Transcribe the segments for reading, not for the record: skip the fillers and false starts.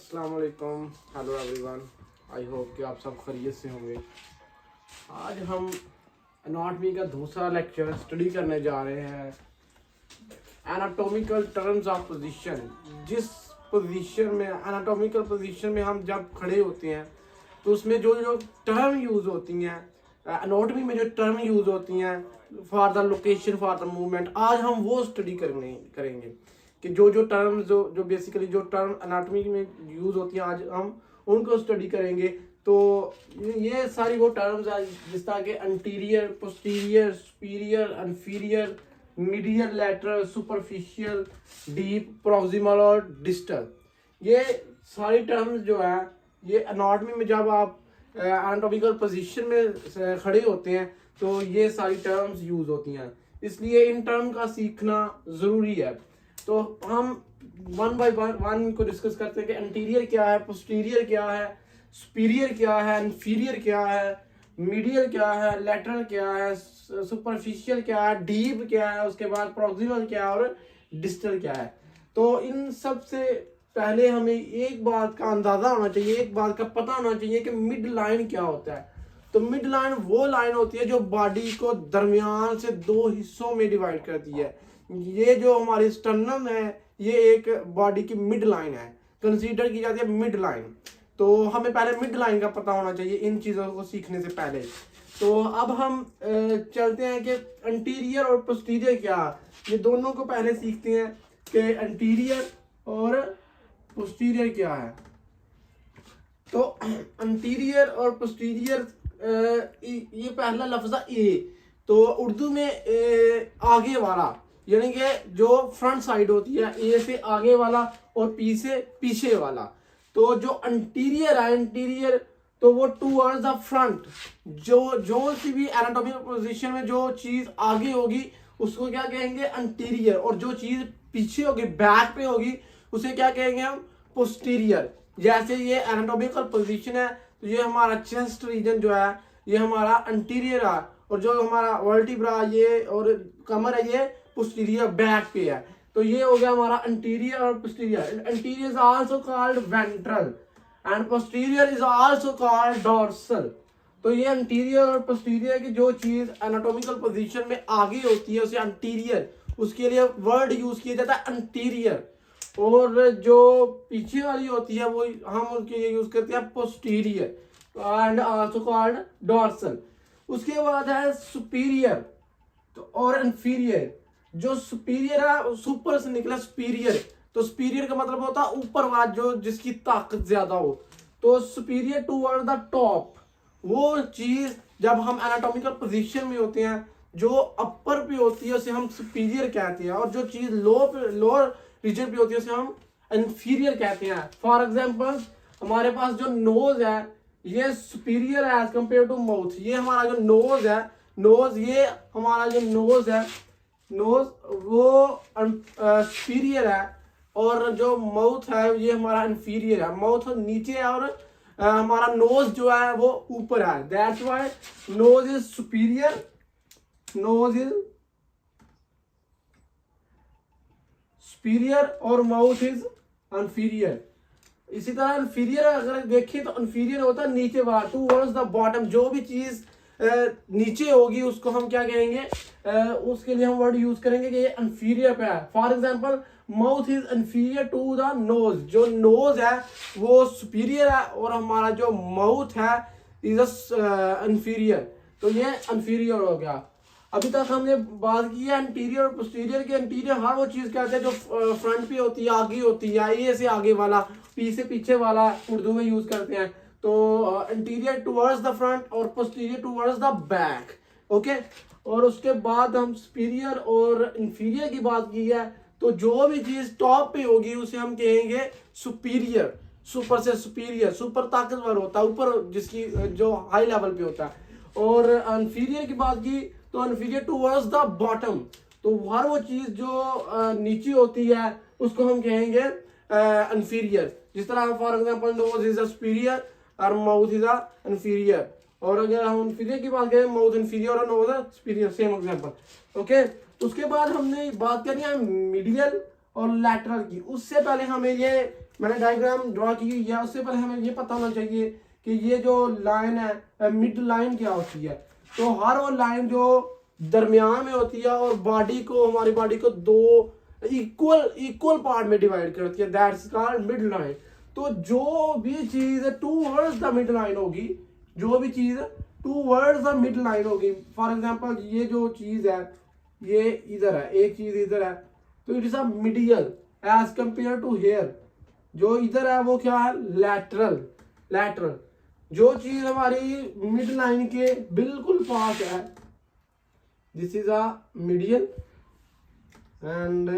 अस्सलाम वालेकुम, hello everyone. I hope कि आप सब खैरियत से होंगे। आज हम एनाटॉमी का दूसरा लेक्चर स्टडी करने जा रहे हैं। Anatomical terms of position. जिस पोजीशन में एनाटॉमिकल पोजीशन में हम जब खड़े होते हैं तो उसमें जो जो टर्म यूज़ होती हैं, एनाटॉमी में जो टर्म यूज़ होती हैं for the location for the movement, आज हम वो स्टडी करेंगे कि जो जो टर्म्स जो बेसिकली जो टर्म एनाटॉमी में यूज़ होती हैं आज हम उनको स्टडी करेंगे। तो ये सारी वो टर्म्स हैं जिस तरह के anterior, posterior, superior, inferior, medial, lateral, superficial, deep, proximal और डिस्टल। ये सारी टर्म्स जो है ये एनाटॉमी में जब आप एनाटॉमिकल पोजीशन में खड़े होते हैं तो ये सारी टर्म्स यूज़ होती हैं, इसलिए इन टर्म का सीखना ज़रूरी है। तो हम वन बाय वन को डिस्कस करते हैं कि एंटीरियर क्या है, पोस्टीरियर क्या है, सुपीरियर क्या है, इन्फीरियर क्या है, मीडियल क्या है, लैटरल क्या है, सुपरफिशियल क्या है, डीप क्या है, उसके बाद प्रॉक्सिमल क्या है और डिस्टल क्या है। तो इन सब से पहले हमें एक बात का अंदाज़ा होना चाहिए, एक बात का पता होना चाहिए कि मिड लाइन क्या होता है। तो मिड लाइन वो लाइन होती है जो बॉडी को दरमियान से दो हिस्सों में डिवाइड करती है। ये जो हमारी स्टर्नम है ये एक बॉडी की मिड लाइन है, कंसीडर की जाती है मिड लाइन। तो हमें पहले मिड लाइन का पता होना चाहिए इन चीज़ों को सीखने से पहले। तो अब हम चलते हैं कि एंटीरियर और पोस्टीरियर क्या है, ये दोनों को पहले सीखते हैं कि एंटीरियर और पोस्टीरियर क्या है। तो एंटीरियर और पोस्टीरियर, ये पहला लफ्ज़ ए, तो उर्दू में आगे वाला, यानी कि जो फ्रंट साइड होती है, ए से आगे वाला और पी से पीछे वाला। तो जो एंटीरियर है, एंटीरियर तो वो टूवर्ड्स द फ्रंट, जो सी भी एनाटॉमिकल पोजीशन में जो चीज़ आगे होगी उसको क्या कहेंगे, एंटीरियर। और जो चीज़ पीछे होगी, बैक पे होगी, उसे क्या कहेंगे हम, पोस्टीरियर। जैसे ये एनाटॉमिकल पोजीशन है तो ये हमारा चेस्ट रीजन जो है ये हमारा एंटीरियर है, और जो हमारा वर्टिब्रा ये और कमर है ये पोस्टीरियर बैक पे है। तो ये हो गया हमारा एंटीरियर और posterior. Anterior is also called ventral and posterior is also called dorsal. तो ये एंटीरियर और पोस्टीरियर की जो चीज एनाटॉमिकल पोजीशन में आगे होती है उसे एंटीरियर, उसके लिए वर्ड यूज किया जाता है एंटीरियर। और जो पीछे वाली होती है वो हम उनके लिए यूज करते हैं posterior and also called dorsal. उसके बाद है सुपीरियर तो और इन्फीरियर। जो सुपीरियर है सुपर से निकला सुपीरियर, तो सुपीरियर का मतलब होता है ऊपर वाला, जो जिसकी ताकत ज्यादा हो। तो सुपीरियर टूवर्ड द टॉप, वो चीज जब हम एनाटॉमिकल पोजीशन में होते हैं जो अपर पे होती है उसे हम सुपीरियर कहते हैं, और जो चीज लोअर रीजन पे होती है उसे हम इन्फीरियर कहते हैं। फॉर एग्जाम्पल हमारे पास जो नोज है ये सुपीरियर है एज कम्पेयर टू माउथ। ये हमारा जो नोज है, नोज ये हमारा जो नोज है, नोज वो सुपीरियर है, और जो माउथ है ये हमारा इन्फीरियर है। माउथ नीचे है और हमारा नोज जो है वो ऊपर है। That's why nose is superior, nose is superior और माउथ इज इन्फीरियर। इसी तरह इन्फीरियर अगर देखें तो इन्फीरियर होता है नीचे वाला, टूवर्ड्स द बॉटम। जो भी चीज नीचे होगी उसको हम क्या कहेंगे, उसके लिए हम वर्ड यूज करेंगे कि ये इन्फीरियर पे है। For example mouth is inferior to the nose. जो नोज है वो सुपीरियर है और हमारा जो माउथ है इज इन्फीरियर। तो ये इन्फीरियर हो गया। अभी तक हमने बात की है एंटीरियर और पोस्टीरियर के। एंटीरियर हर वो चीज कहते हैं जो फ्रंट पे होती है, आगे होती है, ए से आगे वाला, पी से पीछे वाला उर्दू में यूज करते हैं। तो एंटीरियर टुवर्ड्स द फ्रंट और posterior towards the back. Okay, और उसके बाद हम सुपीरियर और इंफीरियर की बात की है। तो जो भी चीज टॉप पे होगी उसे हम कहेंगे सुपीरियर। सुपर से सुपीरियर, सुपर ताकतवर होता है, ऊपर जिसकी जो हाई लेवल पे होता है। और इन्फीरियर की बात की तो इन्फीरियर टुवर्ड्स द बॉटम। तो हर वो चीज जो नीचे होती है उसको हम कहेंगे इन्फीरियर। जिस तरह for example nose is a superior और माउथ इज अ इन्फीरियर। और अगर हम इन्फीरियर की बात करें, माउथ इन्फीरियर और nose superior, same example. Okay, उसके बाद हमने बात करनी है मीडियल और लैटरल की। उससे पहले हमें ये मैंने डायग्राम ड्रॉ की हुई है, उससे पहले हमें ये पता होना चाहिए कि ये जो लाइन है मिड लाइन क्या होती है। तो हर वो लाइन जो दरमियान में होती है और बॉडी को, हमारी बॉडी को दो इक्वल पार्ट में डिवाइड करती है, दैट्स कॉल्ड मिड लाइन। तो जो भी चीज टूवर्ड्स द मिड लाइन होगी, जो भी चीज टूवर्ड्स द मिड लाइन होगी, फॉर एग्जांपल ये जो चीज है ये इधर है, एक चीज इधर है, तो it is a medial as compare to here. जो इधर है वो क्या है, लैटरल। लैटरल जो चीज हमारी मिड लाइन के बिल्कुल पास है, this is a medial and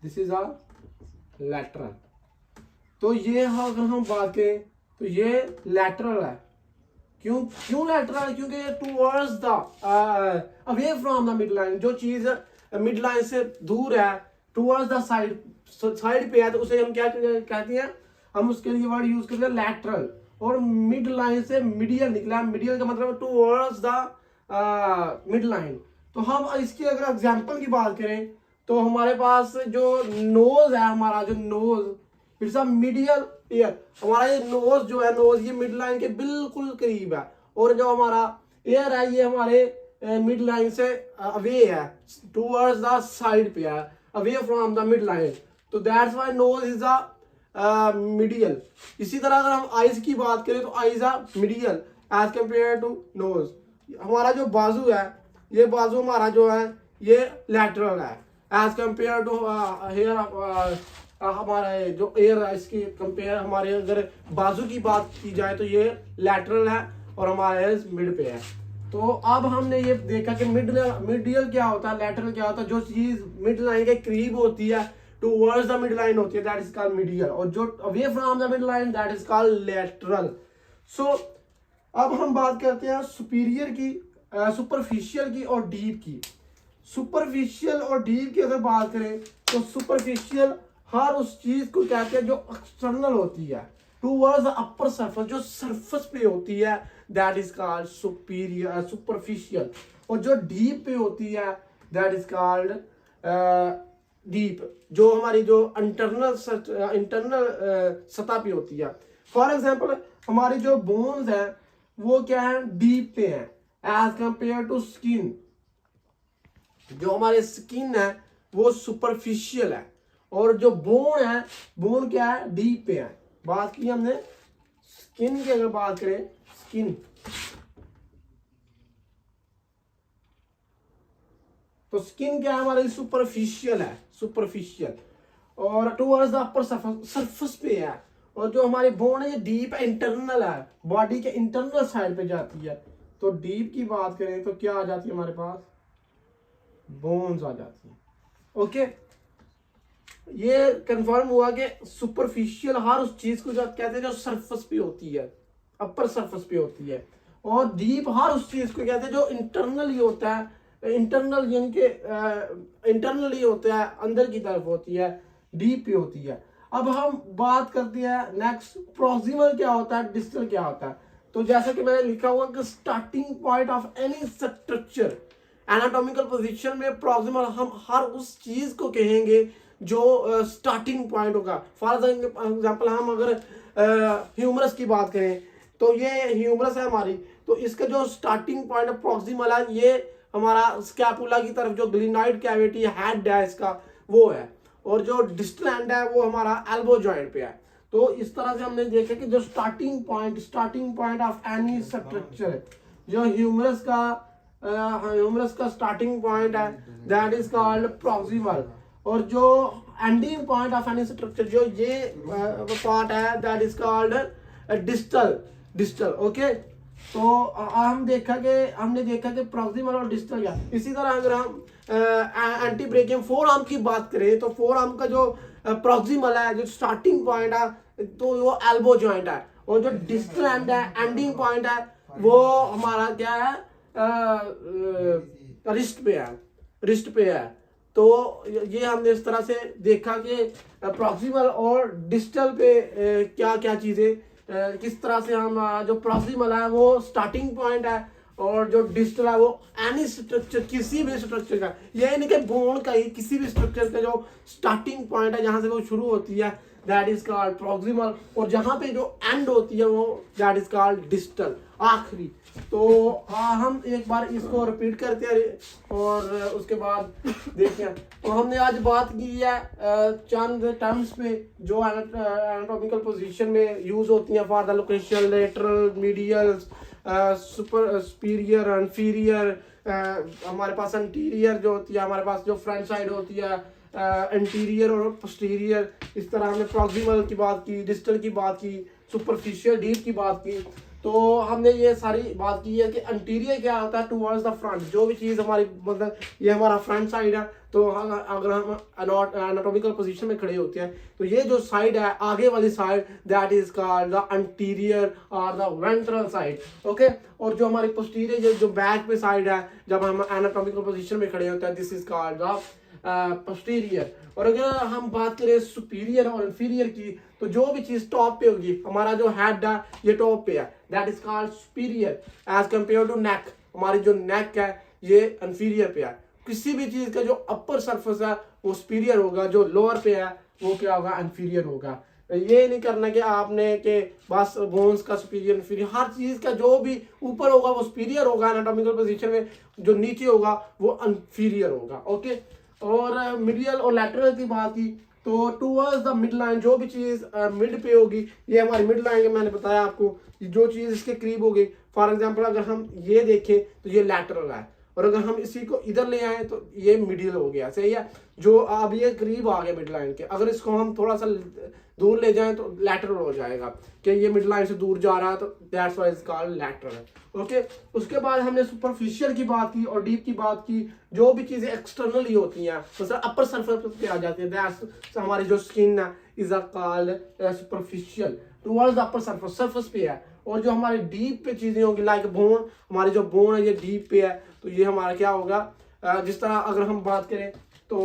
this is a lateral. तो ये अगर हम बात करें तो ये लैटरल है। क्यों लैटरल है? क्योंकि ये towards the away from the mid line, जो चीज मिड लाइन से दूर है, टूवर्ड्स द साइड पे है, तो उसे हम क्या कहते हैं, हम उसके लिए वर्ड यूज करते हैं लैटरल। और मिड लाइन से मीडियल निकला, मीडियल का मतलब टूवर्ड्स द मिड लाइन। तो हम इसकी अगर एग्जांपल की बात करें तो हमारे पास जो नोज है, हमारा जो nose it's a medial ear. हमारा ये नोज जो है, नोज ये मिड लाइन के बिल्कुल करीब है, और जो हमारा एयर है ये हमारे मिड लाइन से अवे है, टूवर्ड्स द साइड पे है, away from the mid line. तो that's why nose is a medial. इसी तरह अगर हम आईज की बात करें तो eyes a medial as compare to nose. हमारा जो बाजू है, ये बाजू हमारा जो है ये लैटरल है एज कंपेयर टू हेयर। हमारा जो एयर है इसकी कंपेयर, हमारे अगर बाजू की बात की जाए तो ये लैटरल है और हमारा एयर मिड पे है। तो अब हमने ये देखा कि मिडियल क्या होता है, लैटरल क्या होता है। जो चीज मिड लाइन के करीब होती है, टुवर्ड्स द मिड लाइन होती है, दैट इज कॉल्ड मिडियल, और जो away from the mid line that is called lateral. So अब हम बात करते हैं सुपीरियर की, सुपरफिशियल की और डीप की। सुपरफिशियल और डीप की अगर बात करें तो सुपरफिशियल हर उस चीज को कहते हैं जो एक्सटर्नल होती है, टूवर्ड्स द अपर सरफेस, जो सरफेस पे होती है, that is called superior superficial. और जो डीप पे होती है दैट इज कॉल्ड डीप, जो हमारी जो इंटरनल सतह पे होती है। फॉर एग्जांपल हमारी जो बोन्स है वो क्या है, डीप पे है एज कंपेयर टू स्किन। जो हमारे स्किन है वो सुपरफिशियल है, और जो बोन है, बोन क्या है, डीप पे है। बात की हमने स्किन की, अगर बात करें स्किन, तो स्किन क्या है, हमारी सुपरफिशियल है, सुपरफिशियल, और टुवर्ड्स द अपर सरफेस पे है। और जो हमारी बोन है ये डीप इंटरनल है, बॉडी के इंटरनल साइड पे जाती है। तो डीप की बात करें तो क्या आ जाती है हमारे पास, बोन्स आ जाती है। ओके, ये कंफर्म हुआ कि सुपरफिशियल हर उस चीज को जो कहते हैं जो सरफेस पे होती है, अपर सरफेस पे होती है, और डीप हर उस चीज को कहते हैं जो इंटरनली होता है, इंटरनल यानी कि इंटरनली होता है, अंदर की तरफ होती है, डीप पे होती है। अब हम बात करते हैं नेक्स्ट, प्रॉक्सिमल क्या होता है, डिस्टल क्या होता है। तो जैसा कि मैंने लिखा हुआ कि starting point of any structure, anatomical position में प्रॉक्सिमल हम हर उस चीज को कहेंगे जो स्टार्टिंग पॉइंट होगा। फॉर एग्जांपल हम अगर ह्यूमरस की बात करें तो ये ह्यूमरस है हमारी, तो इसका जो स्टार्टिंग पॉइंट प्रॉक्सिमल है ये हमारा स्कैपुला की तरफ, जो ग्लिनॉइड कैविटी हेड है इसका वो है, और जो डिस्टल एंड है वो हमारा एल्बो जॉइंट पे है। तो इस तरह से हमने देखा कि जो starting point of any structure, जो ह्यूमरस का स्टार्टिंग पॉइंट है दैट इज कॉल्ड प्रॉक्सिमल, और जो ending point of any structure, जो ये पार्ट है that is called distal. Okay, तो हमने देखा कि प्रॉक्सिमल और डिस्टल क्या। इसी तरह अगर हम एंटी ब्रेकियम फोर आर्म की बात करें तो फोर आर्म का जो प्रॉक्सिमल है, जो स्टार्टिंग पॉइंट है, तो वो एल्बो जॉइंट है, और जो डिस्टल एंड है, एंडिंग पॉइंट है, वो हमारा क्या है, रिस्ट पे है। तो ये हमने इस तरह से देखा कि प्रॉक्सिमल और डिस्टल पे क्या क्या चीजें, किस तरह से हम जो प्रॉक्सिमल है वो स्टार्टिंग पॉइंट है, और जो डिस्टल है वो एनी स्ट्रक्चर, किसी भी स्ट्रक्चर का, ये नहीं कि बोन का ही, किसी भी स्ट्रक्चर का जो स्टार्टिंग पॉइंट है जहाँ से वो शुरू होती है दैट इज कॉल्ड प्रॉक्सिमल, और जहाँ पे जो एंड होती है वो दैट इज कॉल्ड डिस्टल, आखिरी। तो हम एक बार इसको रिपीट करते हैं और उसके बाद देखते हैं। तो हमने आज बात की है चंद टर्म्स पे जो एनाटॉमिकल पोजीशन में यूज होती हैं for the location, lateral, medial, super superior, inferior, हमारे पास इंटीरियर जो होती है, हमारे पास जो फ्रंट साइड होती है, इंटीरियर और पोस्टीरियर। इस तरह हमने प्रॉक्सिमल की बात की, डिस्टल की बात की, सुपरफिशियल डीप की बात की। तो हमने ये सारी बात की है कि इंटीरियर क्या होता है, टुवर्ड्स द फ्रंट, जो भी चीज़ हमारी मतलब ये हमारा फ्रंट साइड है, तो अगर हम एनाटॉमिकल पोजीशन में खड़े होते हैं तो ये जो साइड है आगे वाली side that is called the interior और द वेंट्रल साइड, ओके। और जो हमारी पोस्टीरियर जो बैक पे साइड है जब हम एनाटॉमिकल पोजीशन में खड़े होते हैं this is called the posterior. और अगर हम बात करें सुपीरियर और इंफीरियर की, तो जो भी चीज टॉप पे होगी, हमारा जो हेड है ये टॉप पे है that is called superior as compare to neck, हमारी जो नेक है ये इंफीरियर पे है। किसी भी चीज का जो अपर सरफेस है वो सुपीरियर होगा, जो लोअर पे है वो क्या होगा, इंफीरियर होगा। ये नहीं करना कि आपने कि बस बोन्स का सुपीरियर इंफीरियर, हर चीज का जो भी ऊपर होगा वो सुपीरियर होगा एनाटॉमिकल पोजीशन में, जो नीचे होगा वो इंफीरियर होगा, ओके। और मिडियल और लैटरल की बात की तो टूवर्ड्स द मिड लाइन, जो भी चीज मिड पे होगी, ये हमारी मिड लाइन है, मैंने बताया आपको, जो चीज इसके करीब होगी। फॉर एग्जांपल अगर हम ये देखें तो ये लैटरल है, और अगर हम इसी को इधर ले आए तो ये मिडिल हो गया, सही है। जो अब ये करीब आ गए मिड लाइन के, अगर इसको हम थोड़ा सा दूर ले जाएं तो लैटरल हो जाएगा कि ये मिड लाइन से दूर जा रहा है, तो that's why it's called lateral, okay. उसके बाद हमने सुपरफिशियल की बात की और डीप की बात की। जो भी चीजें एक्सटर्नली होती हैं मतलब अपर सरफेस पे आ जाती है, दैट्स हमारी जो स्किन है is called superficial, towards the upper surface पे है। और जो हमारे डीप पे चीजें होंगी लाइक बोन, हमारी जो बोन है ये डीप पे है, तो ये हमारा क्या होगा, जिस तरह अगर हम बात करें तो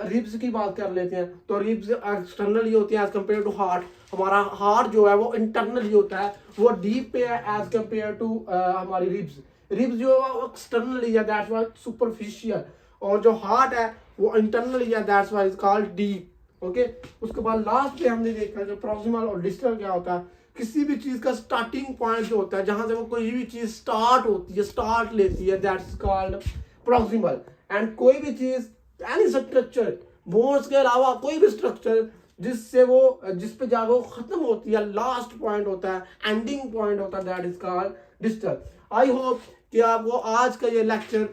रिब्स की बात कर लेते हैं, तो रिब्स एक्सटर्नली होती है एज कम्पेयर टू हार्ट। हमारा हार्ट जो है वो इंटरनली होता है, वो डीप पे है एज कम्पेयर टू हमारी रिब्स। रिब्स जो है वो एक्सटर्नली है दैट्स व्हाई सुपरफिशियल, और जो हार्ट है वो इंटरनली है that's why it's called deep, okay. उसके बाद लास्ट पे हमने देखा जो प्रॉक्सिमल और डिस्टल क्या होता है, किसी भी चीज का स्टार्टिंग पॉइंट जो होता है जहां से वो कोई भी चीज स्टार्ट होती है, स्टार्ट लेती है, दैट्स कॉल्ड प्रॉक्सिमल। एंड कोई भी चीज एनी स्ट्रक्चर, बोन्स के अलावा कोई भी स्ट्रक्चर जिससे वो जिस पे जाकर वो खत्म होती है, लास्ट पॉइंट होता है, एंडिंग पॉइंट होता है, that is called distal. I hope कि आपको आज का ये लेक्चर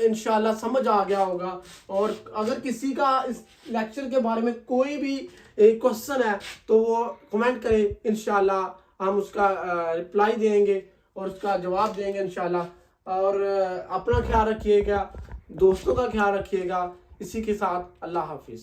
इंशाल्लाह समझ आ गया होगा। और अगर किसी का इस लेक्चर के बारे में कोई भी क्वेश्चन है तो वो कमेंट करें, इंशाल्लाह हम उसका रिप्लाई देंगे और उसका जवाब देंगे इंशाल्लाह। और अपना ख्याल रखिएगा, दोस्तों का ख्याल रखिएगा। इसी के साथ अल्लाह हाफिज़।